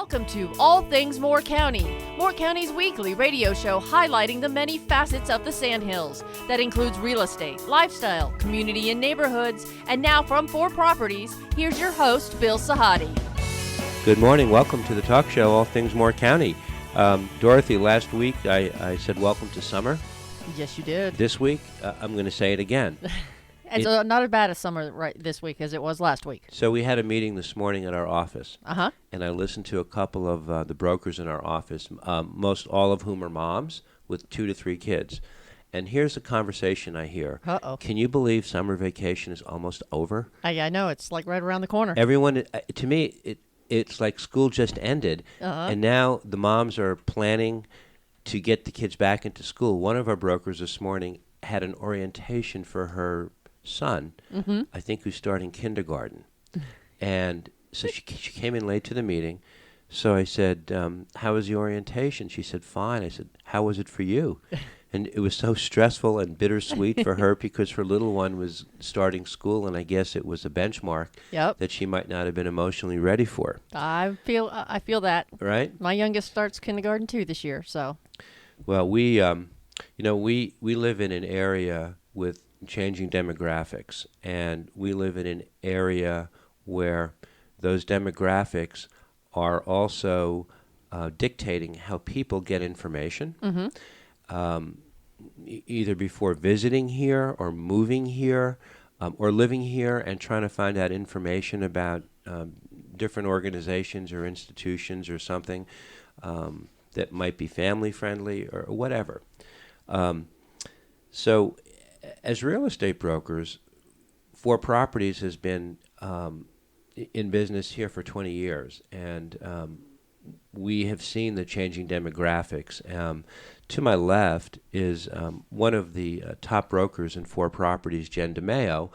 Welcome to All Things Moore County, Moore County's weekly radio show highlighting the many facets of the Sandhills. That includes real estate, lifestyle, community and neighborhoods. And now from Fore Properties, here's your host, Bill Sahadi. Good morning. Welcome to the talk show, All Things Moore County. Dorothy, last week I said welcome to summer. Yes, you did. This week, I'm going to say it again. It's not as bad a summer right this week as it was last week. So we had a meeting this morning at our office, and I listened to a couple of the brokers in our office, most all of whom are moms with 2 to 3 kids. And here's the conversation I hear. Can you believe summer vacation is almost over? I know. It's like right around the corner. Everyone, to me, it's like school just ended, and now the moms are planning to get the kids back into school. One of our brokers this morning had an orientation for her son, I think, who's starting kindergarten. And so she came in late to the meeting. So I said, how was the orientation? She said, fine. I said, how was it for you? And it was so stressful and bittersweet for her because her little one was starting school, and I guess it was a benchmark that she might not have been emotionally ready for. I feel that. Right? My youngest starts kindergarten too this year. So, well, we live in an area with changing demographics, and we live in an area where those demographics are also dictating how people get information. Either before visiting here or moving here or living here and trying to find out information about different organizations or institutions or something that might be family friendly or whatever. So as real estate brokers, Fore Properties has been in business here for 20 years, and we have seen the changing demographics. To my left is one of the top brokers in Fore Properties, Jen DiMayo,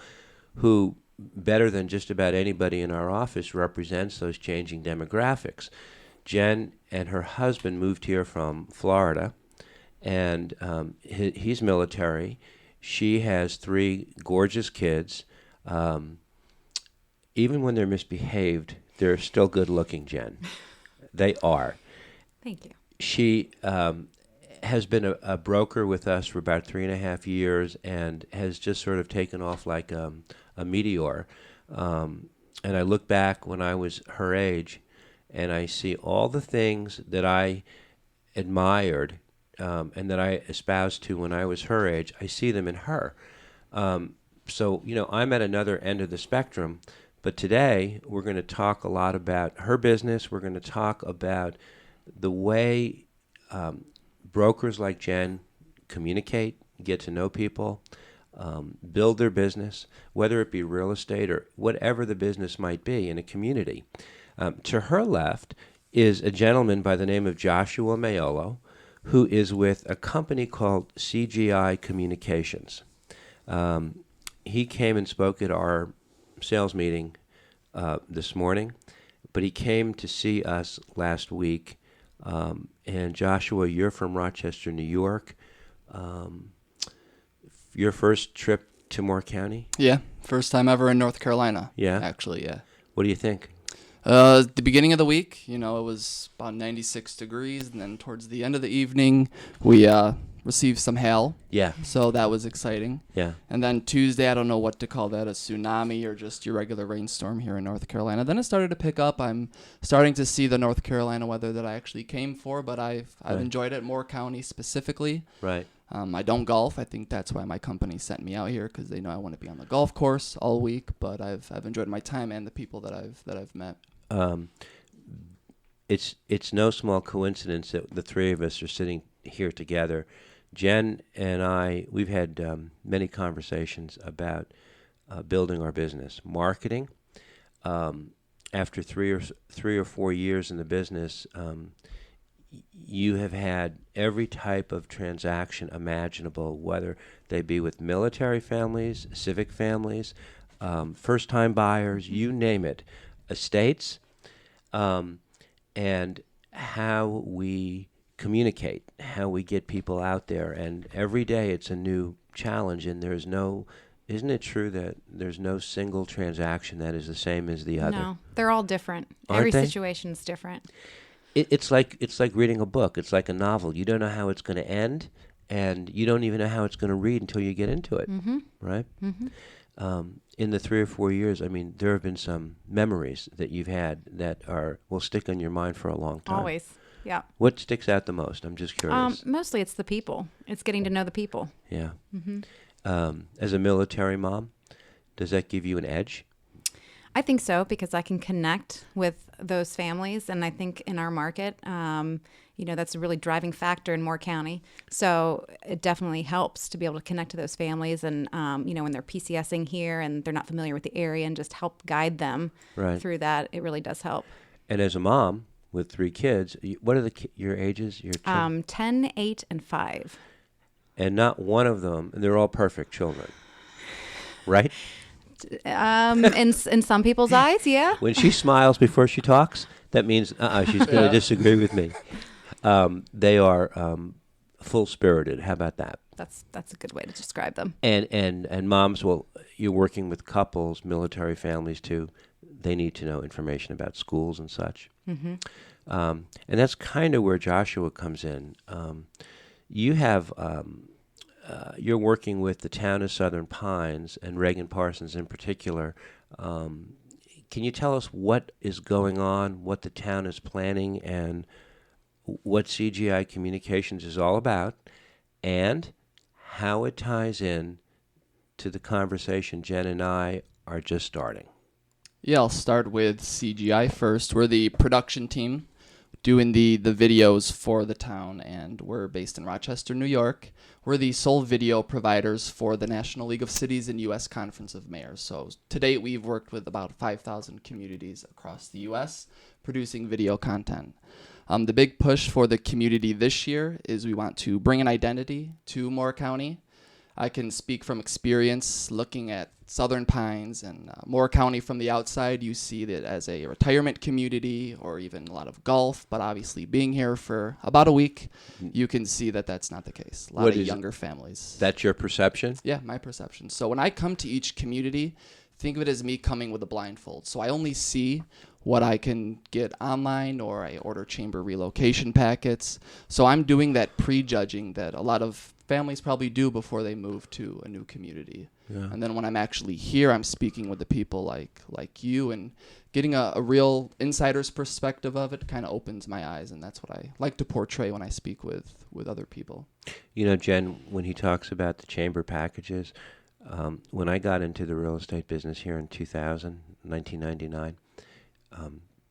who, better than just about anybody in our office, represents those changing demographics. Jen and her husband moved here from Florida, and he's military. She has 3 gorgeous kids. Even when they're misbehaved, they're still good looking, Jen. They are. Thank you. She has been a broker with us for about 3.5 years and has just sort of taken off like a meteor. And I look back when I was her age, and I see all the things that I admired and that I espoused to when I was her age. I see them in her. So, I'm at another end of the spectrum. But today, we're going to talk a lot about her business. We're going to talk about the way brokers like Jen communicate, get to know people, build their business, whether it be real estate or whatever the business might be in a community. To her left is a gentleman by the name of Joshuwa Maiolo, who is with a company called CGI Communications. He came and spoke at our sales meeting this morning, but he came to see us last week. And Joshua, you're from Rochester, New York. Your first trip to Moore County? Yeah, first time ever in North Carolina. Yeah? Actually, yeah. What do you think? The beginning of the week, it was about 96 degrees, and then towards the end of the evening, we received some hail. Yeah. So that was exciting. Yeah. And then Tuesday, I don't know what to call that, a tsunami or just your regular rainstorm here in North Carolina. Then it started to pick up. I'm starting to see the North Carolina weather that I actually came for, but I've enjoyed it, Moore County specifically. Right. I don't golf. I think that's why my company sent me out here, because they know I want to be on the golf course all week. But I've enjoyed my time and the people that I've met. It's no small coincidence that the 3 of us are sitting here together. Jen and I, we've had many conversations about building our business, marketing. After 3 or 4 years in the business, you have had every type of transaction imaginable, whether they be with military families, civic families, first-time buyers, you name it, estates, and how we communicate, how we get people out there. And every day it's a new challenge, and there's no Isn't it true that there's no single transaction that is the same as the other? No, they're all different. Aren't Every they? situation's different. It's like reading a book. It's like a novel. You don't know how it's going to end, and you don't even know how it's going to read until you get into it, right? In the 3 or 4 years, I mean, there have been some memories that you've had that will stick on your mind for a long time. Always. Yeah. What sticks out the most? I'm just curious. Mostly it's the people. It's getting to know the people. Yeah. As a military mom, does that give you an edge? I think so, because I can connect with those families, and I think in our market, that's a really driving factor in Moore County. So it definitely helps to be able to connect to those families, and when they're PCSing here and they're not familiar with the area, and just help guide them through that. It really does help. And as a mom with 3 kids, what are your ages? Your 10, 8, and 5. And not one of them, and they're all perfect children, right? In some people's eyes, yeah. When she smiles before she talks, that means she's going to disagree with me. They are full-spirited. How about that? That's a good way to describe them. And moms, well, you're working with couples, military families too. They need to know information about schools and such. And that's kind of where Joshuwa comes in. You have you're working with the town of Southern Pines and Reagan Parsons in particular. Can you tell us what is going on, what the town is planning, and what CGI Communications is all about, and how it ties in to the conversation Jen and I are just starting? Yeah, I'll start with CGI first. We're the production team doing the videos for the town, and we're based in Rochester, New York. We're the sole video providers for the National League of Cities and U.S. Conference of Mayors. So to date, we've worked with about 5,000 communities across the U.S. producing video content. The big push for the community this year is we want to bring an identity to Moore County. I can speak from experience looking at Southern Pines and Moore County from the outside. You see that as a retirement community or even a lot of golf, but obviously being here for about a week, you can see that that's not the case. A lot of younger families. That's your perception? Yeah, my perception. So when I come to each community, think of it as me coming with a blindfold. So I only see what I can get online, or I order chamber relocation packets. So I'm doing that prejudging that a lot of families probably do before they move to a new community. Yeah. And then when I'm actually here, I'm speaking with the people like you, and getting a real insider's perspective of it kind of opens my eyes, and that's what I like to portray when I speak with other people. You know, Jen, when he talks about the chamber packages, when I got into the real estate business here in 1999,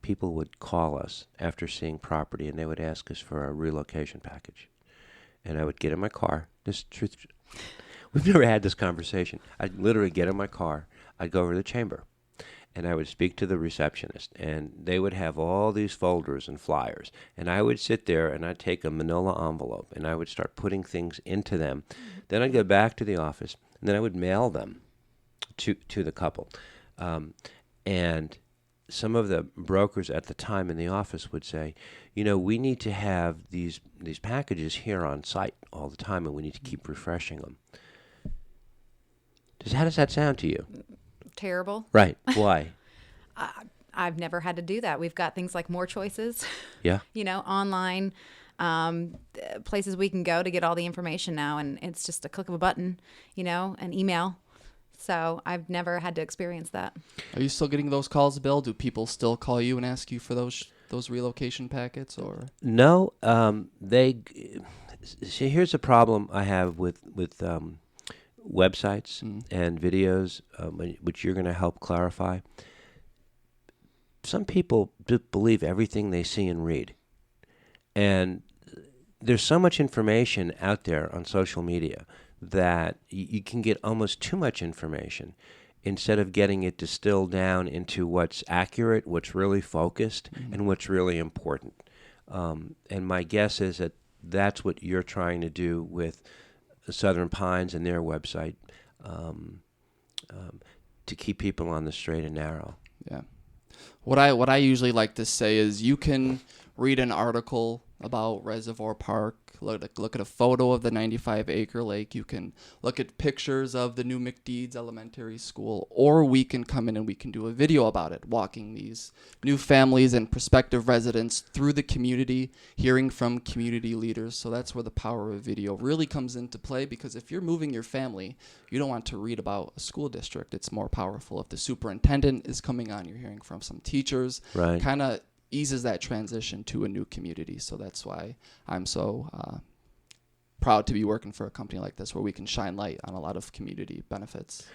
people would call us after seeing property, and they would ask us for a relocation package. And I would get in my car. We've never had this conversation. I'd literally get in my car. I'd go over to the chamber, and I would speak to the receptionist, and they would have all these folders and flyers. And I would sit there, and I'd take a manila envelope, and I would start putting things into them. Then I'd go back to the office, and then I would mail them to the couple. And some of the brokers at the time in the office would say, we need to have these packages here on site all the time, and we need to keep refreshing them. How does that sound to you? Terrible. Right. Why? I've never had to do that. We've got things like More Choices. Yeah. Online places we can go to get all the information now, and it's just a click of a button, an email. So I've never had to experience that. Are you still getting those calls, Bill? Do people still call you and ask you for those relocation packets, or? No. See, here's a problem I have with websites and videos, which you're going to help clarify. Some people believe everything they see and read. And there's so much information out there on social media that you can get almost too much information instead of getting it distilled down into what's accurate, what's really focused, and what's really important. And my guess is that that's what you're trying to do with Southern Pines and their website, to keep people on the straight and narrow. Yeah. What I usually like to say is you can read an article about Reservoir Park look at a photo of the 95-acre lake. You can look at pictures of the new McDeeds Elementary School, or we can come in and we can do a video about it, walking these new families and prospective residents through the community, hearing from community leaders. So that's where the power of video really comes into play, because if you're moving your family, you don't want to read about a school district. It's more powerful if the superintendent is coming on, you're hearing from some teachers. Right. Kind of eases that transition to a new community. So that's why I'm so proud to be working for a company like this, where we can shine light on a lot of community benefits.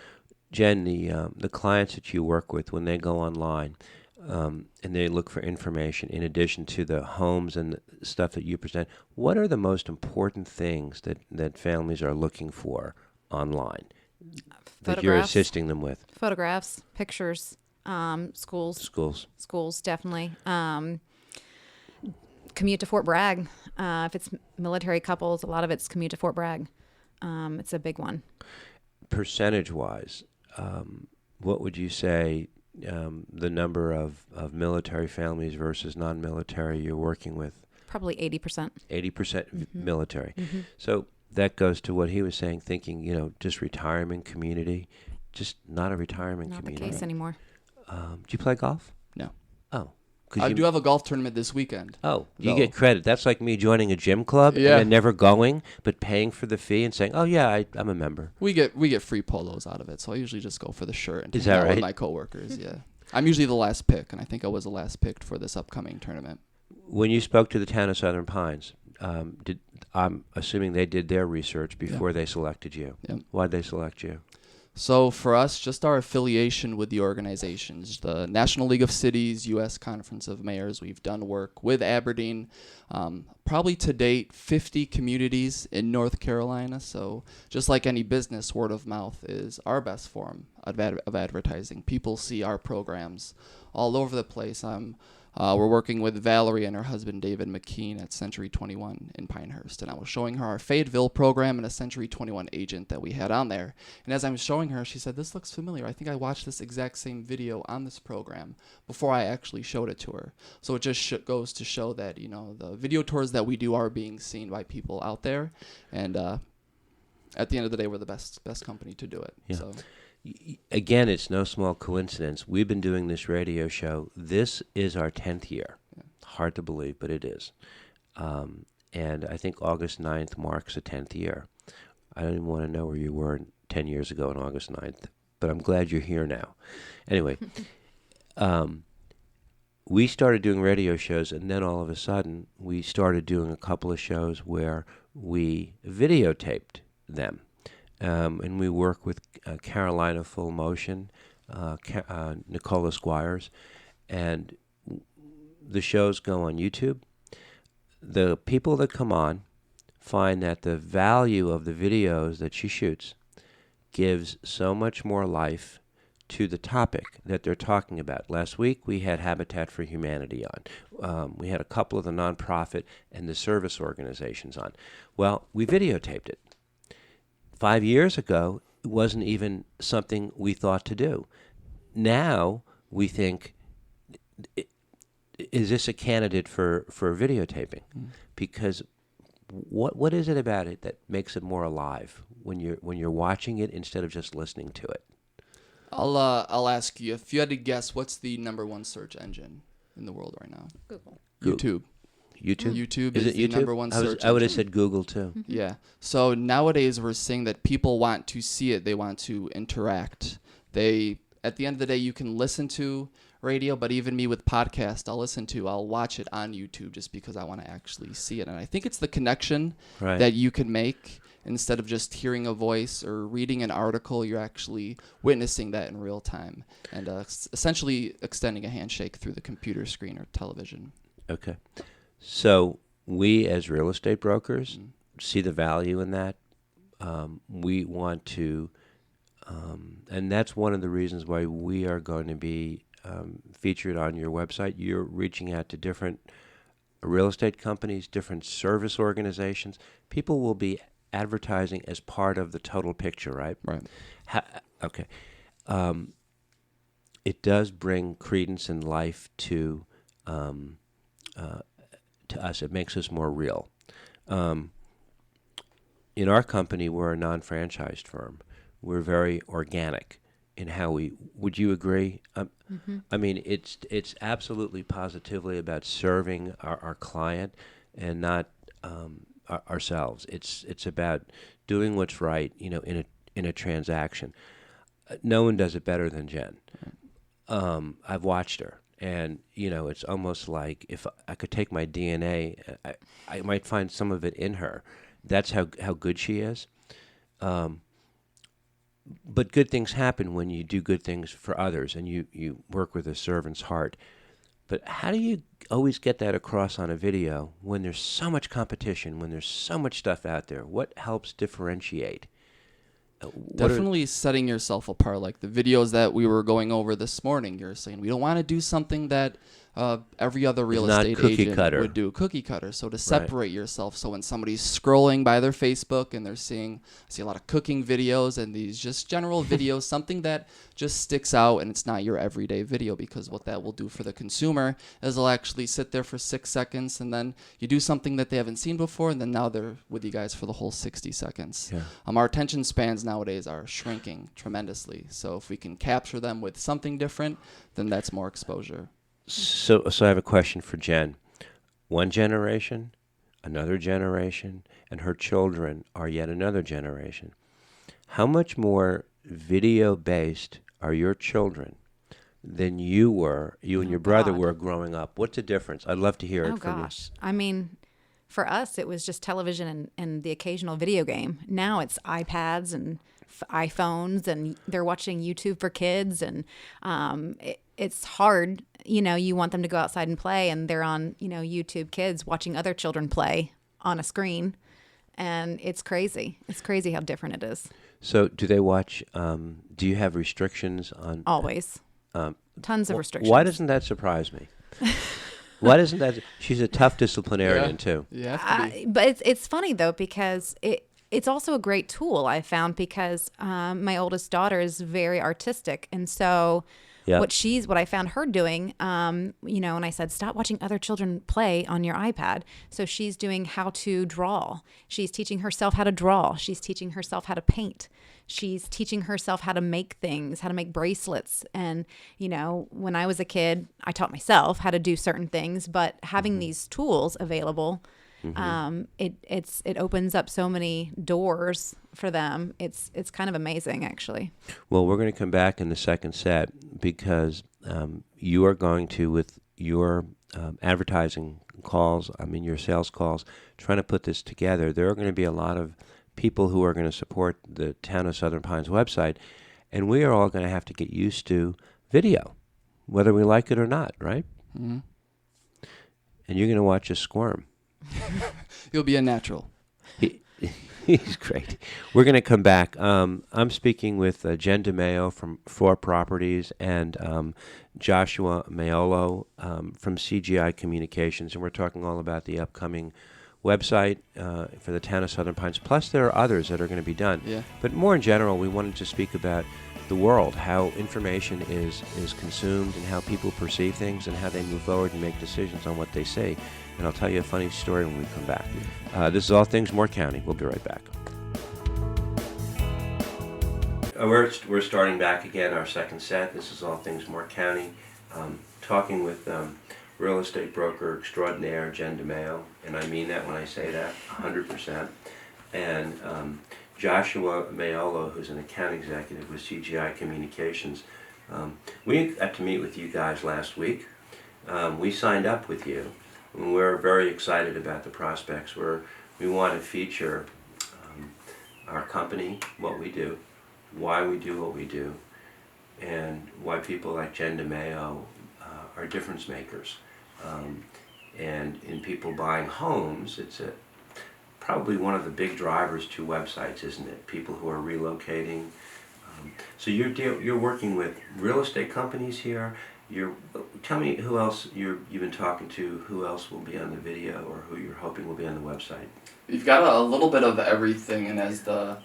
Jen, the clients that you work with, when they go online and they look for information, in addition to the homes and the stuff that you present, what are the most important things that families are looking for online that you're assisting them with? Photographs, pictures, schools definitely. Commute to Fort Bragg. If it's military couples, a lot of it's commute to Fort Bragg. It's a big one. Percentage-wise, what would you say the number of military families versus non-military you're working with? Probably 80%. 80% military. Mm-hmm. So that goes to what he was saying, thinking, just retirement community, just not a retirement community. Not the case anymore. Do you play golf? No. Oh. I do have a golf tournament this weekend. Oh, you get credit. That's like me joining a gym club and then never going, but paying for the fee and saying, "Oh yeah, I'm a member." We get free polos out of it, so I usually just go for the shirt and Is that right? with my coworkers. Yeah, I'm usually the last pick, and I think I was the last picked for this upcoming tournament. When you spoke to the town of Southern Pines, I'm assuming they did their research before they selected you. Yep. Why'd they select you? So for us, just our affiliation with the organizations, the National League of Cities, U.S. Conference of Mayors, we've done work with Aberdeen, probably to date 50 communities in North Carolina. So just like any business, word of mouth is our best form of advertising. People see our programs all over the place. We're working with Valerie and her husband David McKean at Century 21 in Pinehurst, and I was showing her our Fayetteville program and a Century 21 agent that we had on there. And as I'm showing her, she said, "This looks familiar. I think I watched this exact same video on this program," before I actually showed it to her. So it just goes to show that the video tours that we do are being seen by people out there, and at the end of the day, we're the best company to do it. Yeah. So. Again, it's no small coincidence. We've been doing this radio show. This is our 10th year. Yeah. Hard to believe, but it is. And I think August 9th marks the 10th year. I don't even want to know where you were 10 years ago on August 9th, but I'm glad you're here now. Anyway, we started doing radio shows, and then all of a sudden, we started doing a couple of shows where we videotaped them. And we work with Carolina Full Motion, Nicola Squires, and the shows go on YouTube. The people that come on find that the value of the videos that she shoots gives so much more life to the topic that they're talking about. Last week, we had Habitat for Humanity on. We had a couple of the nonprofit and the service organizations on. Well, we videotaped it. 5 years ago, it wasn't even something we thought to do. Now we think, is this a candidate for videotaping? Because what is it about it that makes it more alive when you're watching it instead of just listening to it? I'll ask you, if you had to guess, what's the number one search engine in the world right now? Google. YouTube. YouTube is the number one search I would have engine. said Google too. Mm-hmm. Yeah. So nowadays we're seeing that people want to see it. They want to interact. At the end of the day, you can listen to radio, but even me with podcast, I'll watch it on YouTube just because I want to actually see it. And I think it's the connection that you can make instead of just hearing a voice or reading an article. You're actually witnessing that in real time and essentially extending a handshake through the computer screen or television. Okay. So we, as real estate brokers, see the value in that. We want to, and that's one of the reasons why we are going to be featured on your website. You're reaching out to different real estate companies, different service organizations. People will be advertising as part of the total picture, right? Right. Okay. It does bring credence and life to us. It makes us more real. In our company, we're a non-franchised firm. We're very organic in how we. Would you agree? I mean, it's absolutely positively about serving our client and not ourselves. It's about doing what's right, in a transaction. No one does it better than Jen. I've watched her, and it's almost like if I could take my DNA, I might find some of it in her. That's how good she is. But good things happen when you do good things for others and you work with a servant's heart. But how do you always get that across on a video when there's so much competition, when there's so much stuff out there? What helps differentiate? Definitely setting yourself apart. Like the videos that we were going over this morning, you're saying we don't want to do something that every other real estate agent would do, cookie cutter. So to separate yourself, so when somebody's scrolling by their Facebook and they're I see a lot of cooking videos and these just general videos, something that just sticks out and it's not your everyday video, because what that will do for the consumer is they'll actually sit there for 6 seconds and then you do something that they haven't seen before, and then now they're with you guys for the whole 60 seconds. Yeah. Our attention spans nowadays are shrinking tremendously. So if we can capture them with something different, then that's more exposure. So I have a question for Jen. One generation, another generation, and her children are yet another generation. How much more video-based are your children than you and your brother were growing up? What's the difference? I'd love to hear it from you. I mean, for us, it was just television and the occasional video game. Now it's iPads and iPhones, and they're watching YouTube for kids, and it's hard. You want them to go outside and play, and they're on, YouTube Kids watching other children play on a screen, and it's crazy. It's crazy how different it is. So do they watch, do you have restrictions on? Always. Tons of restrictions. Why doesn't that surprise me? Why doesn't that? She's a tough disciplinarian too. Yeah. But it's funny though, because it's also a great tool I found, because my oldest daughter is very artistic, and so what I found her doing, and I said, stop watching other children play on your iPad. So she's doing how to draw. She's teaching herself how to draw. She's teaching herself how to paint. She's teaching herself how to make things, how to make bracelets. And, when I was a kid, I taught myself how to do certain things, but having these tools available, it opens up so many doors for them. It's kind of amazing, actually. Well, we're going to come back in the second set, because you are going to, with your advertising calls, your sales calls, trying to put this together. There are going to be a lot of people who are going to support the Town of Southern Pines website, and we are all going to have to get used to video, whether we like it or not, right? Mm-hmm. And you're going to watch us squirm. You'll be a natural. He's great. We're going to come back. I'm speaking with Jen DiMayo from Fore Properties and Joshuwa Maiolo from CGI Communications, and we're talking all about the upcoming website for the Town of Southern Pines. Plus, there are others that are going to be done. Yeah. But more in general, we wanted to speak about the world, how information is consumed, and how people perceive things, and how they move forward and make decisions on what they see. And I'll tell you a funny story when we come back. This is All Things Moore County. We'll be right back. We're starting back again, our second set. This is All Things Moore County. Talking with real estate broker extraordinaire Jen DiMayo, and I mean that when I say that, 100%. And Joshuwa Maiolo, who's an account executive with CGI Communications. We got to meet with you guys last week. We signed up with you, and we're very excited about the prospects. We want to feature our company, what we do, why we do what we do, and why people like Jen DiMayo are difference makers. And in people buying homes, it's probably one of the big drivers to websites, isn't it? People who are relocating. So you're working with real estate companies here. Tell me who else you've been talking to. Who else will be on the video, or who you're hoping will be on the website? We've got a little bit of everything, and as the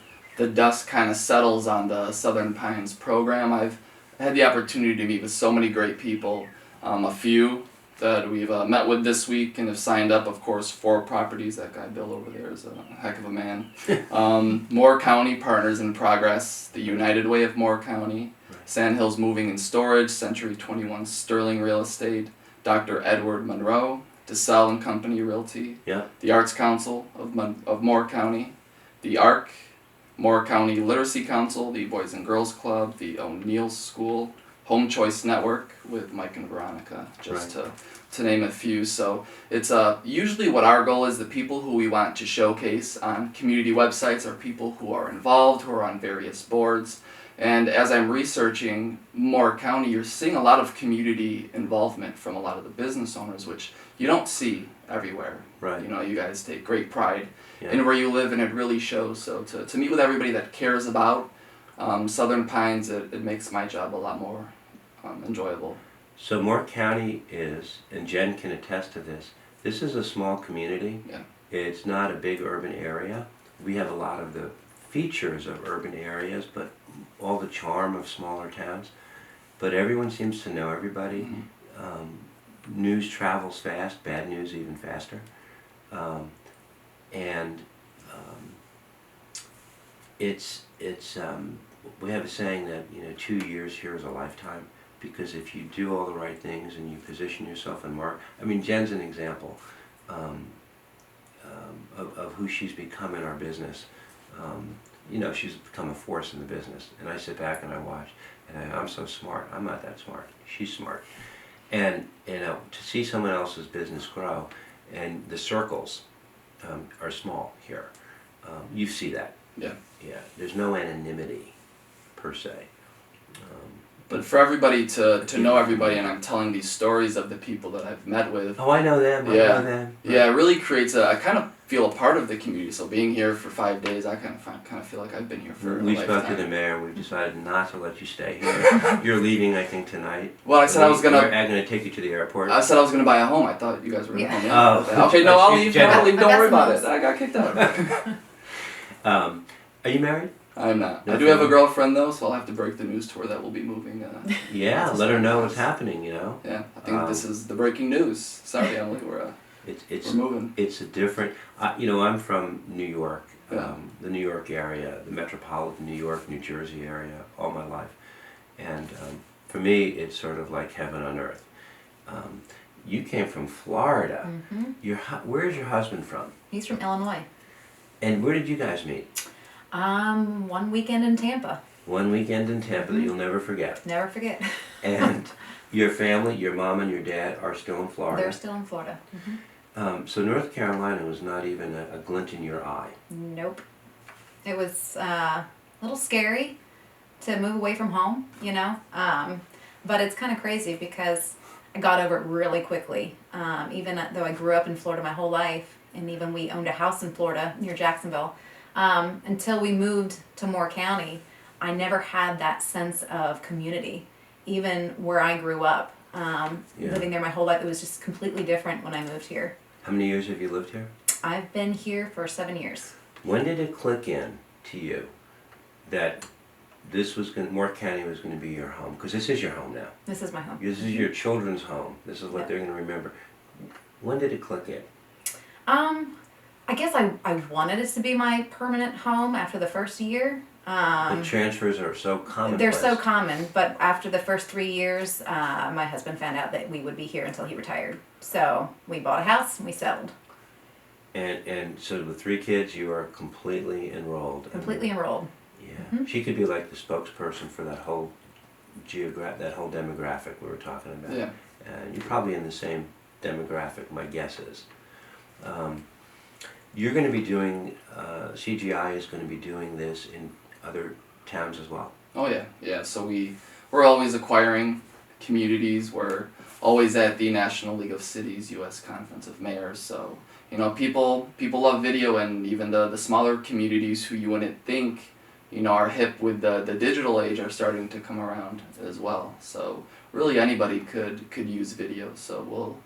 dust kind of settles on the Southern Pines program, I've had the opportunity to meet with so many great people. A few that we've met with this week and have signed up. Of course, Fore Properties. That guy Bill over there is a heck of a man. Moore County Partners in Progress, the United Way of Moore County, Sandhills Moving and Storage, Century 21 Sterling Real Estate, Dr. Edward Monroe, DeSalle and Company Realty, the Arts Council of Moore County, the ARC, Moore County Literacy Council, the Boys and Girls Club, the O'Neill School, Home Choice Network with Mike and Veronica, just to name a few. So it's usually what our goal is. The people who we want to showcase on community websites are people who are involved, who are on various boards. And as I'm researching Moore County, you're seeing a lot of community involvement from a lot of the business owners, which you don't see everywhere. Right. You know, you guys take great pride in where you live, and it really shows. So to meet with everybody that cares about Southern Pines, it makes my job a lot more enjoyable. So Moore County is, and Jen can attest to this is a small community. Yeah. It's not a big urban area. We have a lot of the features of urban areas, but all the charm of smaller towns. But everyone seems to know everybody. News travels fast, bad news even faster. We have a saying that 2 years here is a lifetime, because if you do all the right things and you position yourself and mark. I mean, Jen's an example of who she's become in our business. She's become a force in the business, and I sit back and I watch, and I'm so smart. I'm not that smart. She's smart, and to see someone else's business grow, and the circles are small here. You see that. Yeah. Yeah. There's no anonymity per se. But for everybody to know everybody, and I'm telling these stories of the people that I've met with. Oh, I know them. I know them. Right. Yeah, it really creates I kind of feel a part of the community. So being here for 5 days, I kind of feel like I've been here for a We lifetime. spoke to the mayor, and we've decided not to let you stay here. You're leaving, I think, tonight. Well, I said I was We're gonna going to take you to the airport. I said I was gonna buy a home. I thought you guys were gonna home. Oh. Yeah. Okay, no, I'll leave. Jen- I'll leave. Don't I got worry some about homes. it. I got kicked out. Are you married? I'm not. No I do have a family? girlfriend though, so I'll have to break the news to her that we'll be moving. Yeah, let her know what's happening. Yeah, I think this is the breaking news. Sorry, Emily, we're moving. It's a different. I'm from New York, Yeah. the New York area, the metropolitan New York, New Jersey area, all my life, and for me, it's sort of like heaven on earth. You came from Florida. Where's your husband from? He's from Illinois. And where did you guys meet? One weekend in Tampa. One weekend in Tampa that you'll never forget. Never forget. And your family, your mom and your dad, are still in Florida. They're still in Florida. So North Carolina was not even a glint in your eye. Nope. It was a little scary to move away from home, but it's kind of crazy because I got over it really quickly. Even though I grew up in Florida my whole life, and even we owned a house in Florida near Jacksonville, until we moved to Moore County, I never had that sense of community. Even where I grew up, living there my whole life, it was just completely different when I moved here. How many years have you lived here? I've been here for 7 years. When did it click in to you that Moore County was going to be your home? Because this is your home now. This is my home. This is your children's home. This is what they're going to remember. When did it click in? I guess I wanted it to be my permanent home after the first year. The transfers are so common. They're so common, but after the first 3 years, my husband found out that we would be here until he retired. So we bought a house and we settled. And so with 3 kids, you are completely enrolled. Completely enrolled. Yeah. She could be like the spokesperson for that whole demographic we were talking about. Yeah. And you're probably in the same demographic, my guess is. You're going to be doing, CGI is going to be doing this in other towns as well. Oh yeah. So we're always acquiring communities. We're always at the National League of Cities U.S. Conference of Mayors. So people love video, and even the smaller communities who you wouldn't think are hip with the digital age are starting to come around as well. So really anybody could use video. So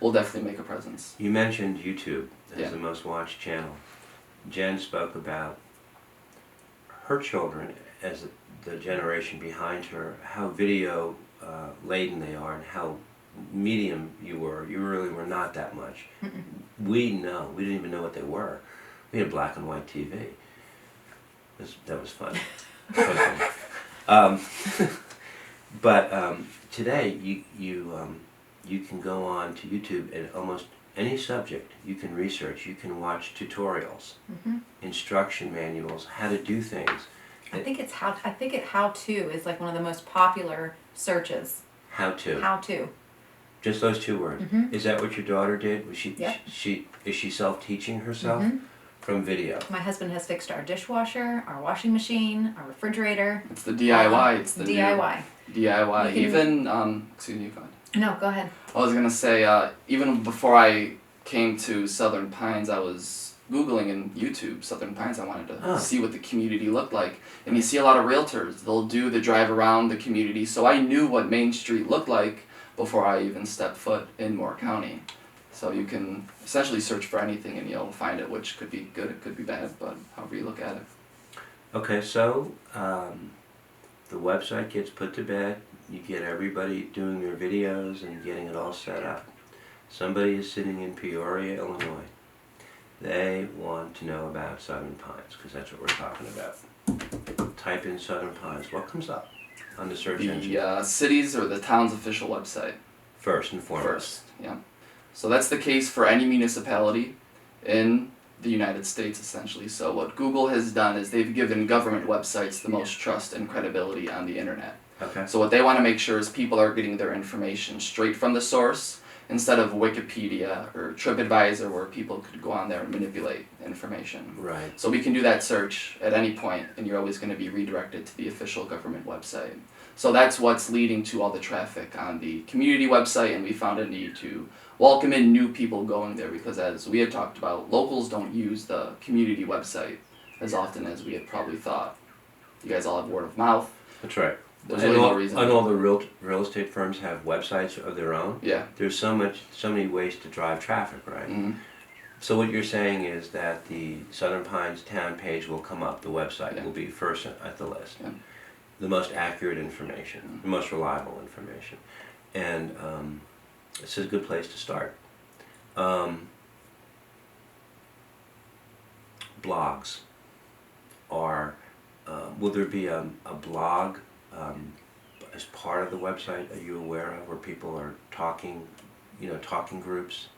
we'll definitely make a presence. You mentioned YouTube as Yeah. the most watched channel. Jen spoke about her children as the generation behind her, how video laden they are, and how medium you were. You really were not that much. We didn't even know what they were. We had black and white TV. That was fun. But today you can go on to YouTube and almost any subject you can research. You can watch tutorials, instruction manuals, how to do things. I think how to is like one of the most popular searches. How to. How to. Just those two words. Is that what your daughter did? Was Yep. Is she self-teaching herself from video? My husband has fixed our dishwasher, our washing machine, our refrigerator. It's the DIY. It's the DIY. DIY. You can- Even excuse me, go ahead. No, go ahead. I was gonna say even before I came to Southern Pines, I was Googling in YouTube Southern Pines. I wanted to see what the community looked like, and you see a lot of realtors. They'll do the drive around the community, so I knew what Main Street looked like before I even stepped foot in Moore County. So you can essentially search for anything and you'll find it, which could be good, it could be bad, but however you look at it. Okay, so the website gets put to bed. You get everybody doing their videos and getting it all set up. Somebody is sitting in Peoria, Illinois. They want to know about Southern Pines, because that's what we're talking about. Type in Southern Pines. What comes up on the search engine? The city's or the town's official website. First and foremost. First, yeah. So that's the case for any municipality in the United States, essentially. So what Google has done is they've given government websites the most trust and credibility on the internet. Okay. So what they want to make sure is people are getting their information straight from the source instead of Wikipedia or TripAdvisor where people could go on there and manipulate information. Right. So we can do that search at any point and you're always going to be redirected to the official government website. So that's what's leading to all the traffic on the community website, and we found a need to welcome in new people going there because, as we had talked about, locals don't use the community website as often as we had probably thought. You guys all have word of mouth. That's right. There's And really all, no reason. and all the real estate firms have websites of their own. Yeah. There's so many ways to drive traffic, right? Mm-hmm. So what you're saying is that the Southern Pines town page will come up. The website will be first at the list. Yeah. The most accurate information, the most reliable information, and this is a good place to start. Blogs are. Will there be a blog as part of the website? Are you aware of where people are talking, talking groups?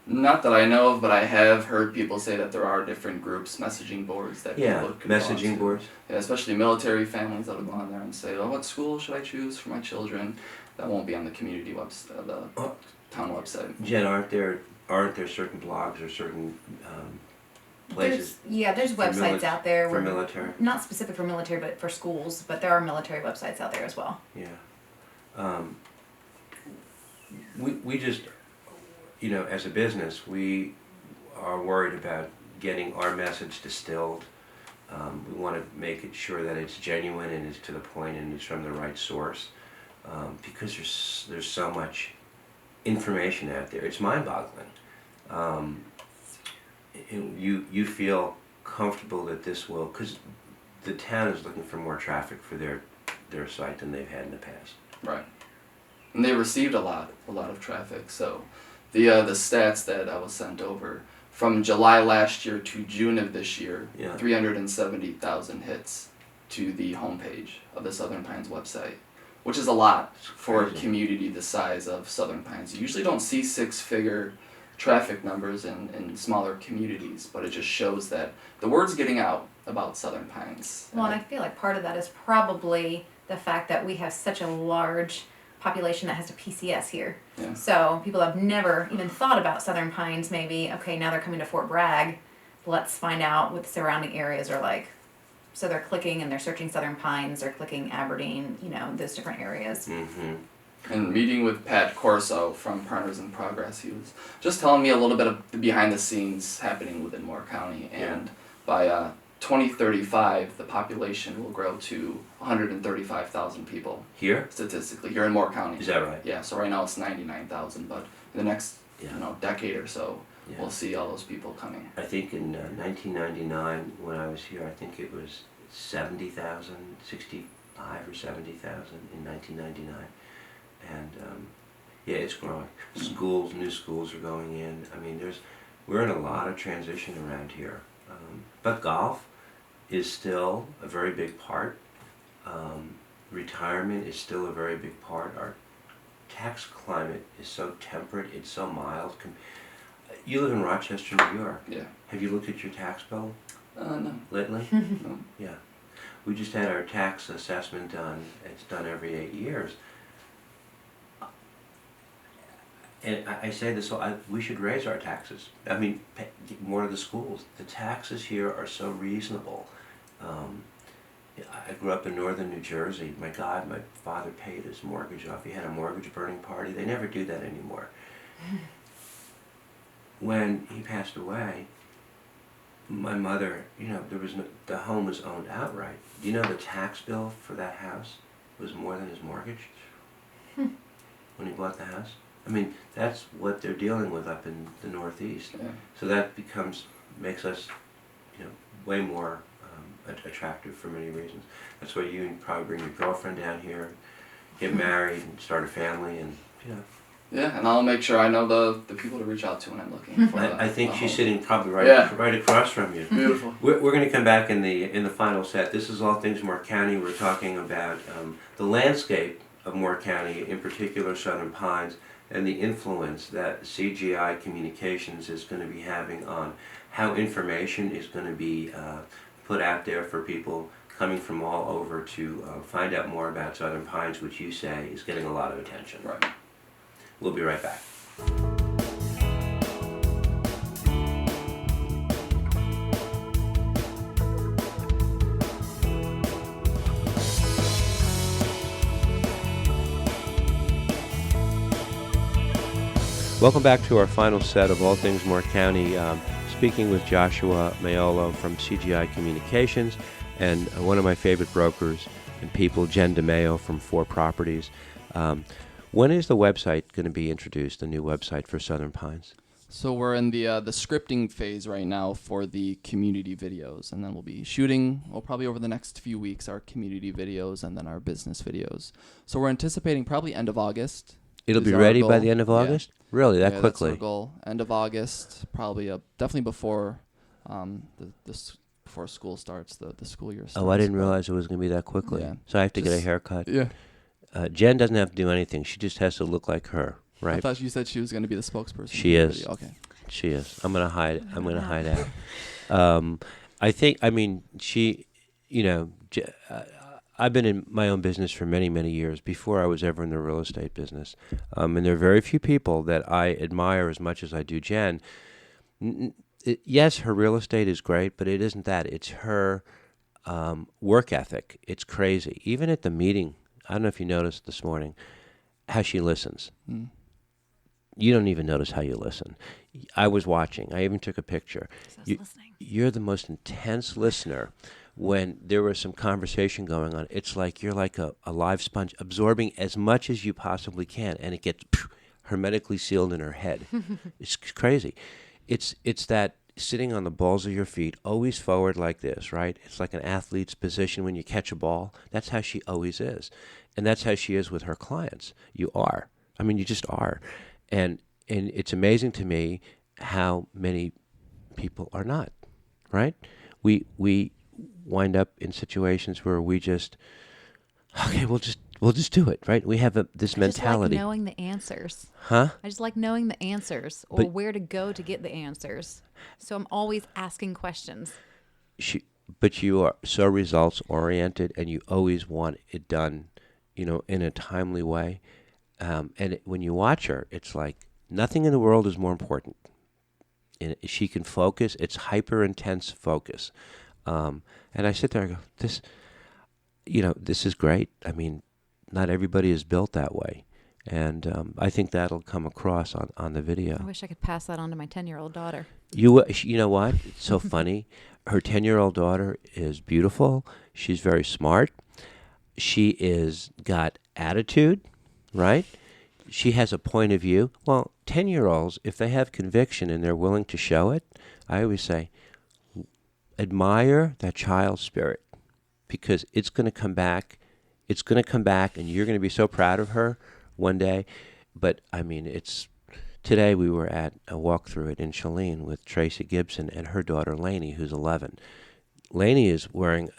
Not that I know of, but I have heard people say that there are different groups, messaging boards that people could go messaging onto. boards. Yeah, especially military families that'll go on there and say, "Oh, what school should I choose for my children?" That won't be on the community website, the town website. Jen, aren't there certain blogs or certain places There's websites out there for military? not specific for military, but for schools. But there are military websites out there as well. Yeah. We just, as a business, we are worried about getting our message distilled. We want to make it sure that it's genuine and it's to the point and it's from the right source, because there's so much information out there. It's mind-boggling. You feel comfortable that this will, because the town is looking for more traffic for their site than they've had in the past. Right. And they received a lot of traffic. So the stats that I was sent over from July last year to June of this year, 370,000 hits to the homepage of the Southern Pines website, which is a lot for a community the size of Southern Pines. You usually don't see six-figure traffic numbers in smaller communities, but it just shows that the word's getting out about Southern Pines. Well, and I feel like part of that is probably the fact that we have such a large population that has a PCS here. Yeah. So people have never even thought about Southern Pines. Maybe, okay, now they're coming to Fort Bragg. Let's find out what the surrounding areas are like. So they're clicking and they're searching Southern Pines. They're clicking Aberdeen. Those different areas. Mm-hmm. And meeting with Pat Corso from Partners in Progress, he was just telling me a little bit of the behind the scenes happening within Moore County. And by 2035, the population will grow to 135,000 people. Here? Statistically, here in Moore County. Is that right? Yeah, so right now it's 99,000, but in the next decade or so, we'll see all those people coming. I think in 1999, when I was here, I think it was 70,000, 65 or 70,000 in 1999. And Yeah, it's growing. Schools, new schools are going in. I mean, we're in a lot of transition around here. But golf is still a very big part. Retirement is still a very big part. Our tax climate is so temperate, it's so mild. You live in Rochester, New York. Yeah. Have you looked at your tax bill No. lately? No. Yeah. We just had our tax assessment done. It's done every 8 years. And I say this, we should raise our taxes. I mean, more to the schools. The taxes here are so reasonable. I grew up in northern New Jersey. My God, my father paid his mortgage off. He had a mortgage burning party. They never do that anymore. When he passed away, my mother, the home was owned outright. Do you know the tax bill for that house was more than his mortgage when he bought the house? I mean, that's what they're dealing with up in the Northeast. Yeah. So that makes us, way more attractive for many reasons. That's why you probably bring your girlfriend down here, get married, and start a family, and Yeah, and I'll make sure I know the people to reach out to when I'm looking for. I think she's sitting probably right across from you. Beautiful. We're going to come back in the final set. This is All Things Moore County. We're talking about the landscape of Moore County, in particular Southern Pines, and the influence that CGI Communications is going to be having on how information is going to be put out there for people coming from all over to find out more about Southern Pines, which you say is getting a lot of attention. Right. We'll be right back. Welcome back to our final set of All Things Moore County. Speaking with Joshuwa Maiolo from CGI Communications and one of my favorite brokers and people, Jen DiMayo from Fore Properties. When is the website going to be introduced, the new website for Southern Pines? So we're in the scripting phase right now for the community videos, and then we'll be shooting, probably over the next few weeks, our community videos and then our business videos. So we're anticipating probably end of August. It'll be ready by the end of August? Yeah. Really, that quickly? That's our goal. End of August, probably definitely before before school starts, the school year starts. Oh, I didn't realize it was going to be that quickly. Yeah. So I have to get a haircut. Yeah. Jen doesn't have to do anything. She just has to look like her, right? I thought you said she was going to be the spokesperson. She is. Video. Okay. She is. I'm going to hide out. She, I've been in my own business for many, many years before I was ever in the real estate business. And there are very few people that I admire as much as I do Jen. Yes, her real estate is great, but it isn't that. It's her work ethic. It's crazy. Even at the meeting, I don't know if you noticed this morning, how she listens. Mm. You don't even notice how you listen. I was watching. I even took a picture. Listening. You're the most intense listener. When there was some conversation going on, it's like you're like a live sponge, absorbing as much as you possibly can, and it gets hermetically sealed in her head. It's crazy. It's that sitting on the balls of your feet, always forward like this, right? It's like an athlete's position when you catch a ball. That's how she always is. And that's how she is with her clients. You are. I mean, you just are. And it's amazing to me how many people are not, right? We wind up in situations where we just, okay, we'll just do it, right? We have this mentality. I just like knowing the answers. Huh? I just like knowing the answers or where to go to get the answers. So I'm always asking questions. But you are so results oriented, and you always want it done, in a timely way. When you watch her, it's like nothing in the world is more important. And she can focus. It's hyper intense focus. And I sit there and go, this is great. I mean, not everybody is built that way. And I think that'll come across on the video. I wish I could pass that on to my 10-year-old daughter. You know what? It's so funny. Her 10-year-old daughter is beautiful. She's very smart. She is got attitude, right? She has a point of view. Well, 10-year-olds, if they have conviction and they're willing to show it, I always say, admire that child's spirit, because it's going to come back. It's going to come back, and you're going to be so proud of her one day. but I mean, today we were at a walkthrough in Chalene with Tracy Gibson and her daughter Lainey, who's 11. Lainey is wearing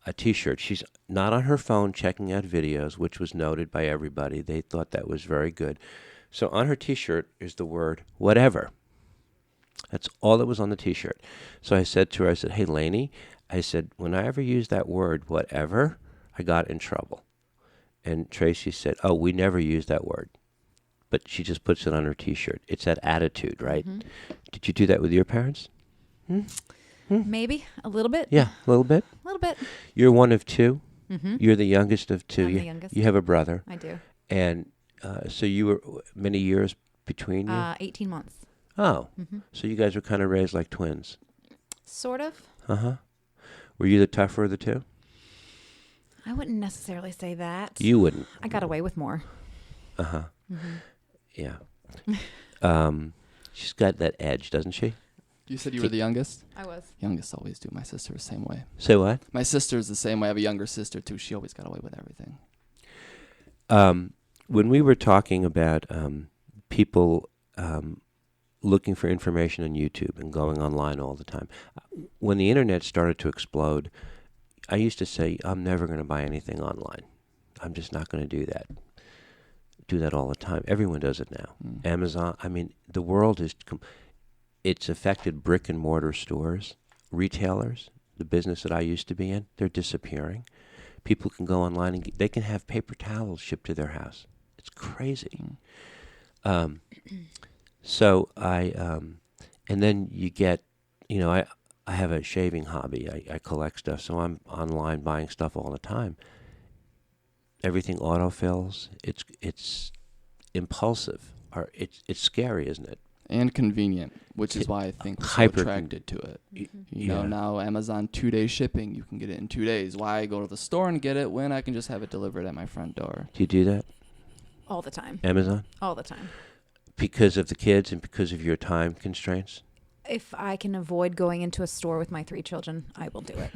a T-shirt. She's not on her phone checking out videos, which was noted by everybody. They thought that was very good. So on her T-shirt is the word whatever. That's all that was on the T-shirt. So I said to her, I said, hey, Lainey, I said, when I ever use that word whatever, I got in trouble. And Tracy said, oh, we never use that word. But she just puts it on her T-shirt. It's that attitude, right? Mm-hmm. Did you do that with your parents? Maybe a little bit. Yeah, a little bit. A little bit. You're one of two. Mm-hmm. You're the youngest of two. I'm you, the youngest. You have a brother. I do. And so you were many years between you? 18 months. Oh, Mm-hmm. so you guys were kind of raised like twins. Sort of. Uh-huh. Were you the tougher of the two? I wouldn't necessarily say that. You wouldn't. I got away with more. Uh-huh. Mm-hmm. Yeah. She's got that edge, doesn't she? You said you were the youngest? I was. Youngest always do. My sister's the same way. Say what? My sister's the same way. I have a younger sister, too. She always got away with everything. When we were talking about people looking for information on YouTube and going online all the time, when the internet started to explode, I used to say, I'm never going to buy anything online. I'm just not going to do that. Do that all the time. Everyone does it now. Amazon, I mean, the world is, it's affected brick and mortar stores, retailers, the business that I used to be in, they're disappearing. People can go online and they can have paper towels shipped to their house. It's crazy. So and then you get, I have a shaving hobby. I collect stuff, so I'm online buying stuff all the time. Everything autofills. It's impulsive. Or it's scary, isn't it? And convenient, which is why I think we're so Hyper- attracted to it. Mm-hmm. You know, now Amazon 2-day shipping, you can get it in 2 days. Why go to the store and get it when I can just have it delivered at my front door? Do you do that, All the time. Amazon? All the time. Because of the kids and because of your time constraints? If I can avoid going into a store with my 3 children, I will do it.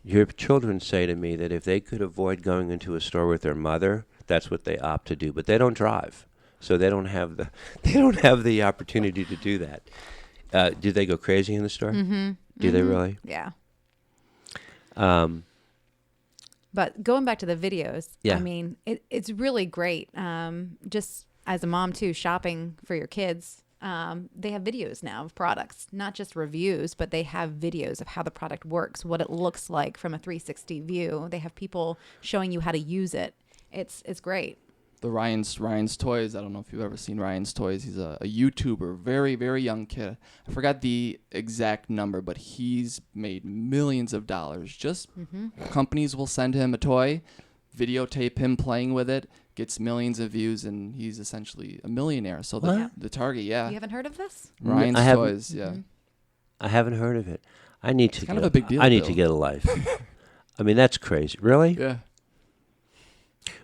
Your children say to me that if they could avoid going into a store with their mother, that's what they opt to do. But they don't drive, so they don't have the opportunity to do that. Do they go crazy in the store? Mm-hmm. Do they really? Yeah. Um, But going back to the videos, Yeah. I mean, it's really great. Just as a mom too, shopping for your kids, they have videos now of products, not just reviews, but they have videos of how the product works, what it looks like from a 360 view. They have people showing you how to use it. It's great. The Ryan's Toys, I don't know if you've ever seen Ryan's Toys. He's a YouTuber, very, very young kid. I forgot the exact number, but he's made millions of dollars. Just companies will send him a toy, videotape him playing with it, gets millions of views, and he's essentially a millionaire. So the target, yeah. You haven't heard of this? Ryan's I haven't- Toys, yeah. I haven't heard of it. I need to kind of a big deal, I need Bill. to get a life. I mean, that's crazy. Really? Yeah.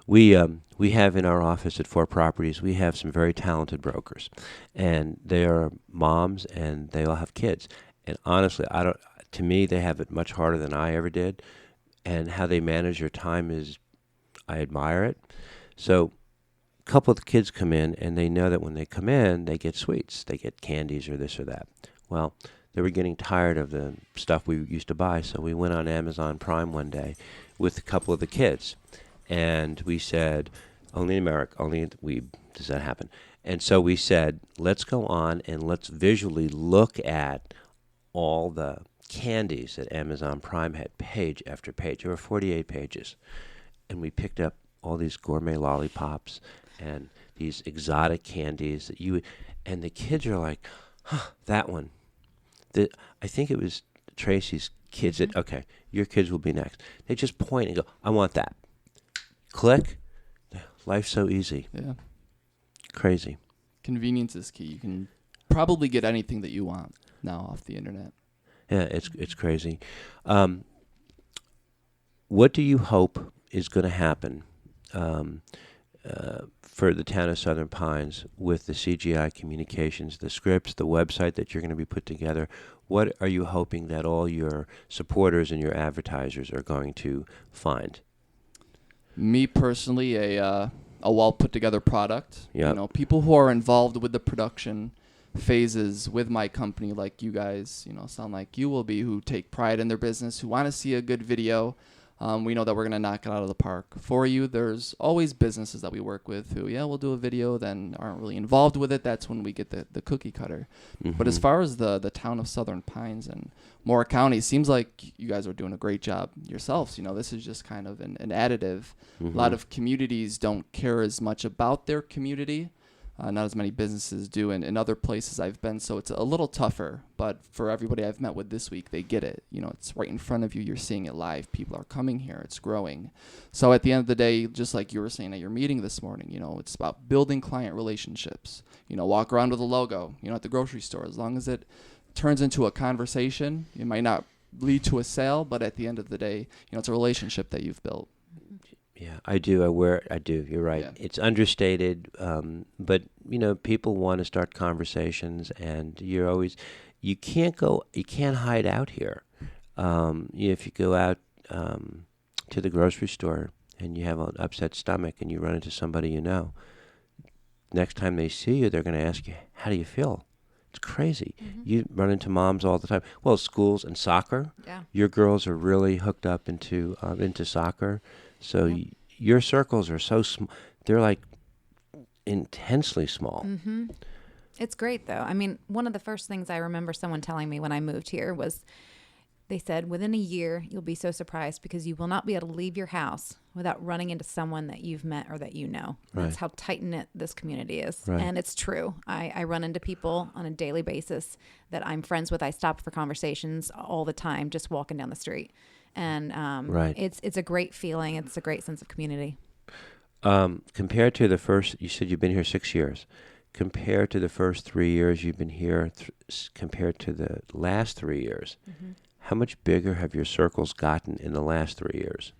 We have in our office at Fore Properties, we have some very talented brokers, and they are moms and they all have kids. And honestly, to me, they have it much harder than I ever did. And how they manage their time I admire it. So a couple of the kids come in and they know that when they come in, they get sweets, they get candies or this or that. Well, they were getting tired of the stuff we used to buy, so we went on Amazon Prime one day with a couple of the kids. And we said, only in America, does that happen? And so we said, let's go on and let's visually look at all the candies that Amazon Prime had, page after page. There were 48 pages. And we picked up all these gourmet lollipops and these exotic candies and the kids are like, that one. I think it was Tracy's kids that, okay, your kids will be next. They just point and go, I want that. Click. Life's so easy. Yeah. Crazy. Convenience is key. You can probably get anything that you want now off the internet. Yeah, it's crazy. What do you hope is going to happen for the town of Southern Pines with the CGI Communications, the scripts, the website that you're going to be put together? What are you hoping that all your supporters and your advertisers are going to find? Me personally, a a well put together product. Yep. You know, people who are involved with the production phases with my company, like you guys, you know, sound like you will be, who take pride in their business, who want to see a good video. We know that we're going to knock it out of the park for you. There's always businesses that we work with who, we'll do a video, then aren't really involved with it. That's when we get the cookie cutter. But as far as the town of Southern Pines and Moore County, seems like you guys are doing a great job yourselves. You know, this is just kind of an additive. A lot of communities don't care as much about their community. Not as many businesses do in other places I've been, so it's a little tougher. But for everybody I've met with this week, they get it. You know, it's right in front of you. You're seeing it live. People are coming here. It's growing. So at the end of the day, just like you were saying at your meeting this morning, you know, it's about building client relationships. You know, walk around with a logo, you know, at the grocery store. As long as it turns into a conversation, it might not lead to a sale, but at the end of the day, you know, it's a relationship that you've built. Yeah, I do. I do. You're right. Yeah. It's understated, but you know, people want to start conversations, and you can't hide out here. If you go out to the grocery store and you have an upset stomach and you run into somebody you know, next time they see you, they're going to ask you, "How do you feel?" It's crazy. You run into moms all the time. Well, schools and soccer. Yeah. Your girls are really hooked up into soccer. So your circles are so small. They're like intensely small. It's great, though. I mean, one of the first things I remember someone telling me when I moved here was they said, within a year, you'll be so surprised because you will not be able to leave your house without running into someone that you've met or that you know. Right. That's how tight-knit this community is. Right. And it's true. I run into people on a daily basis that I'm friends with. I stop for conversations all the time just walking down the street. And it's a great feeling. It's a great sense of community. Compared to the first, you said you've been here 6 years. Compared to the first 3 years you've been here, compared to the last 3 years, how much bigger have your circles gotten in the last 3 years?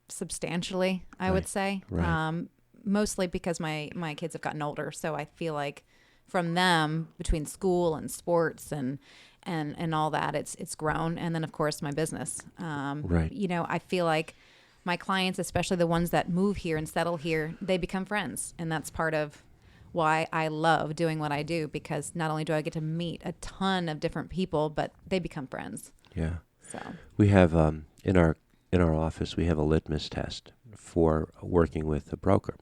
Substantially, I would say. Right. Mostly because my kids have gotten older. So I feel like from them, between school and sports and all that, it's grown. And then, of course, my business. Right. You know, I feel like my clients, especially the ones that move here and settle here, they become friends. And that's part of why I love doing what I do, because not only do I get to meet a ton of different people, but they become friends. Yeah. So We have in our office, we have a litmus test for working with a broker.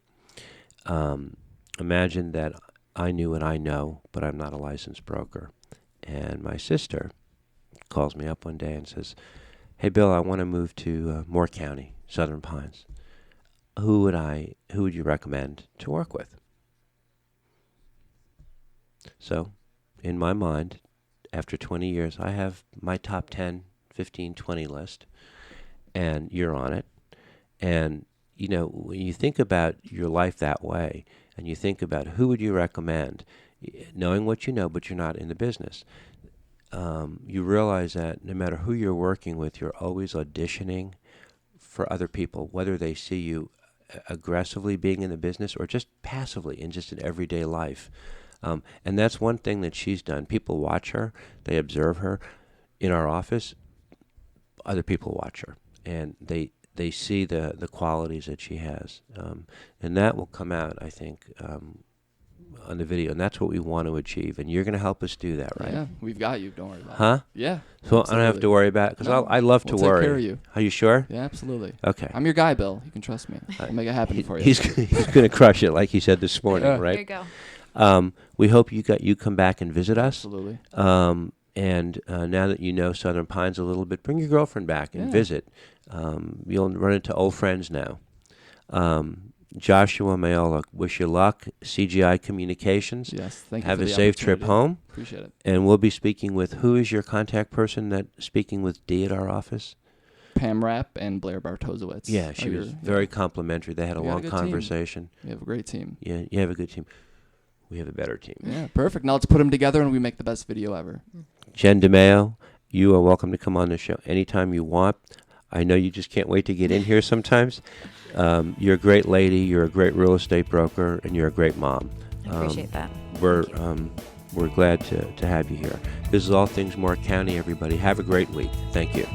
Imagine that I knew what I know, but I'm not a licensed broker. And my sister calls me up one day and says, "Hey, Bill, I want to move to Moore County, Southern Pines. Who would you recommend to work with?" So, in my mind, after 20 years, I have my top 10, 15, 20 list, and you're on it. And, you know, when you think about your life that way, and you think about who would you recommend, knowing what you know, but you're not in the business, you realize that no matter who you're working with, you're always auditioning for other people, whether they see you aggressively being in the business or just passively in just an everyday life. And that's one thing that she's done. People watch her, they observe her. In our office, other people watch her, and they see the qualities that she has. And that will come out, I think, on the video, and that's what we want to achieve. And you're going to help us do that, right? Yeah, we've got you. Don't worry about it. Huh? Yeah. So I don't have to worry about it, because No, I love to we'll worry. take care of you. Are you sure? Yeah, absolutely. Okay. I'm your guy, Bill. You can trust me. I'll make it happen for you. He's going to crush it, like he said this morning, Yeah. right? there you go. We hope you come back and visit us. Absolutely. And now that you know Southern Pines a little bit, bring your girlfriend back and Yeah. visit. You'll run into old friends now. Joshuwa Maiolo, wish you luck. CGI Communications. Yes. Thank you. Have for a the safe trip opportunity. home. Appreciate it. And we'll be speaking with, who is your contact person that speaking with D at our office? Pam Rapp and Blair Bartozowitz. Yeah, she was very complimentary. They had a We got a long good team. conversation. You have a great team. Yeah, you have a good team. We have a better team. Yeah, perfect. Now let's put them together and we make the best video ever. Jen DiMayo, you are welcome to come on the show anytime you want. I know you just can't wait to get in here sometimes. You're a great lady. You're a great real estate broker, and you're a great mom. I appreciate that. We're glad to have you here. This is All Things Moore County, everybody. Have a great week. Thank you.